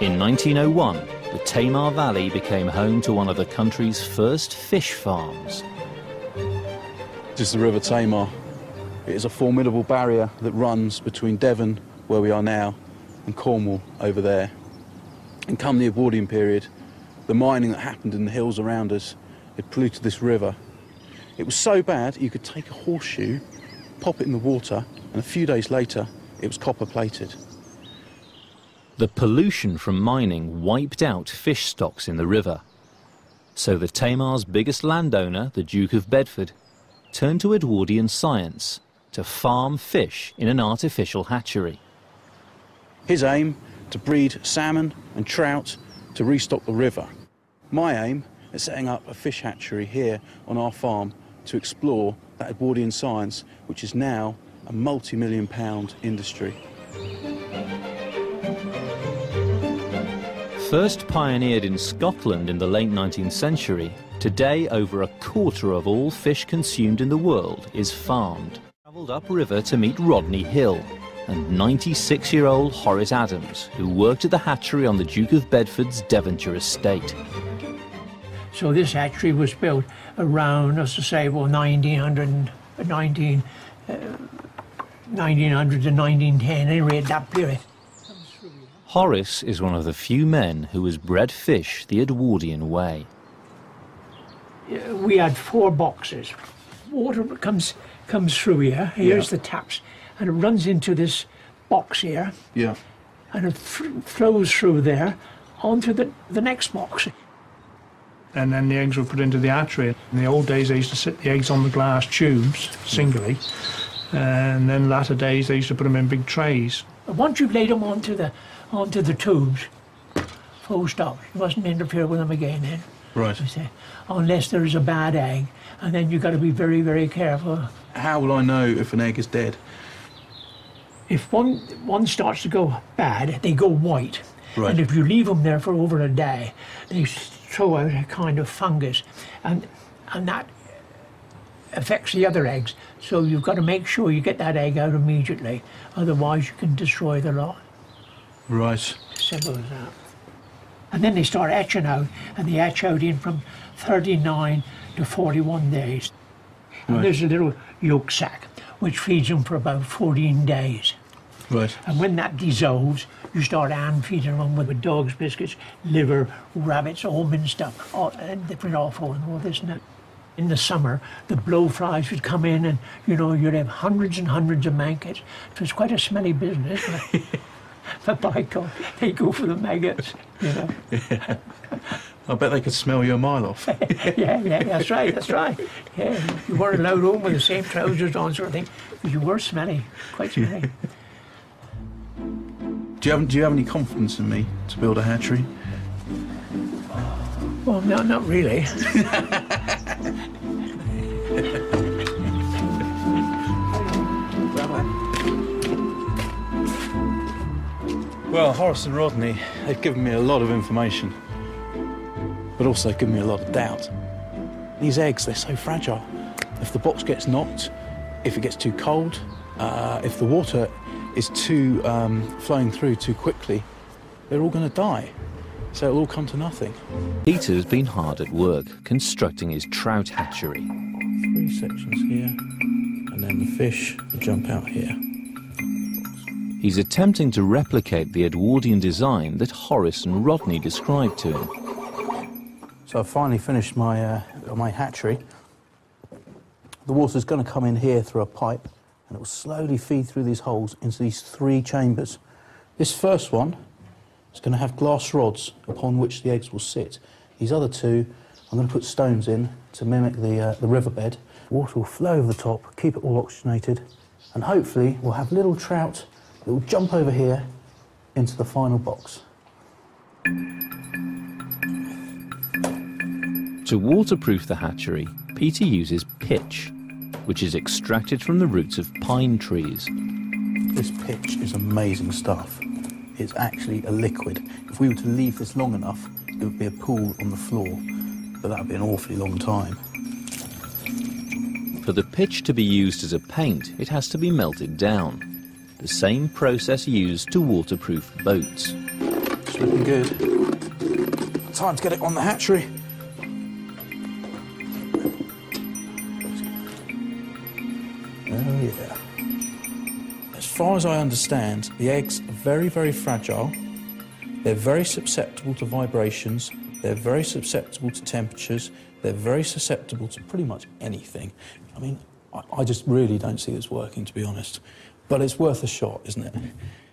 In 1901, the Tamar Valley became home to one of the country's first fish farms. This is the River Tamar. It is a formidable barrier that runs between Devon, where we are now, and Cornwall over there. And come the Edwardian period, the mining that happened in the hills around us, it polluted this river. It was so bad you could take a horseshoe, pop it in the water, and a few days later it was copper plated. The pollution from mining wiped out fish stocks in the river. So the Tamar's biggest landowner, the Duke of Bedford, turned to Edwardian science to farm fish in an artificial hatchery. His aim, to breed salmon and trout to restock the river. My aim is setting up a fish hatchery here on our farm to explore that Edwardian science, which is now a multi-million-pound industry. First pioneered in Scotland in the late 19th century, today over a quarter of all fish consumed in the world is farmed. Travelled upriver to meet Rodney Hill and 96-year-old Horace Adams, who worked at the hatchery on the Duke of Bedford's Devonshire estate. So this hatchery was built around, as I say, well, 1900 to 1910, anyway, at that period. Horace is one of the few men who has bred fish the Edwardian way. We had 4 boxes. Water comes through here. Here's the taps, and it runs into this box here. Yeah. And it flows through there onto the next box. And then the eggs were put into the hatchery. In the old days, they used to sit the eggs on the glass tubes, singly, and then latter days, they used to put them in big trays. Once you've laid them onto the tubes, full stop. You mustn't interfere with them again then. Right. Unless there's a bad egg, and then you've got to be very, very careful. How will I know if an egg is dead? If one starts to go bad, they go white. Right. And if you leave them there for over a day, they throw out a kind of fungus, and that affects the other eggs. So you've got to make sure you get that egg out immediately, otherwise you can destroy the lot. Right. Simple as that. And then they start hatching out, and they hatch out in from 39 to 41 days. And there's a little yolk sac, which feeds them for about 14 days. Right. And when that dissolves, you start hand feeding them with dogs' biscuits, liver, rabbits, almond stuff, and different offal and all this and that. In the summer, the blowflies would come in, and you'd have hundreds and hundreds of maggots. So it's quite a smelly business. But by God, they go for the maggots, Yeah. I bet they could smell you a mile off. yeah, that's right. Yeah, you weren't allowed home with the same trousers on, sort of thing, because you were smelly, quite smelly. Do you have any confidence in me to build a hatchery? Well, no, not really. Well, Horace and Rodney, they've given me a lot of information, but also given me a lot of doubt. These eggs, they're so fragile. If the box gets knocked, if it gets too cold, if the water is too flowing through too quickly, they're all going to die. So it'll all come to nothing. Peter's been hard at work constructing his trout hatchery. 3 sections here, and then the fish will jump out here. He's attempting to replicate the Edwardian design that Horace and Rodney described to him. So I've finally finished my hatchery. The water's going to come in here through a pipe, and it will slowly feed through these holes into these 3 chambers. This first one is going to have glass rods upon which the eggs will sit. These other 2, I'm going to put stones in to mimic the riverbed. Water will flow over the top, keep it all oxygenated, and hopefully we'll have little trout that will jump over here into the final box. To waterproof the hatchery, Peter uses pitch, which is extracted from the roots of pine trees. This pitch is amazing stuff. It's actually a liquid. If we were to leave this long enough, it would be a pool on the floor, but that would be an awfully long time. For the pitch to be used as a paint, it has to be melted down. The same process used to waterproof boats. It's looking good. Time to get it on the hatchery. Oh yeah. As far as I understand, the eggs are very, very fragile. They're very susceptible to vibrations. They're very susceptible to temperatures. They're very susceptible to pretty much anything. I mean, I just really don't see this working, to be honest. But it's worth a shot, isn't it?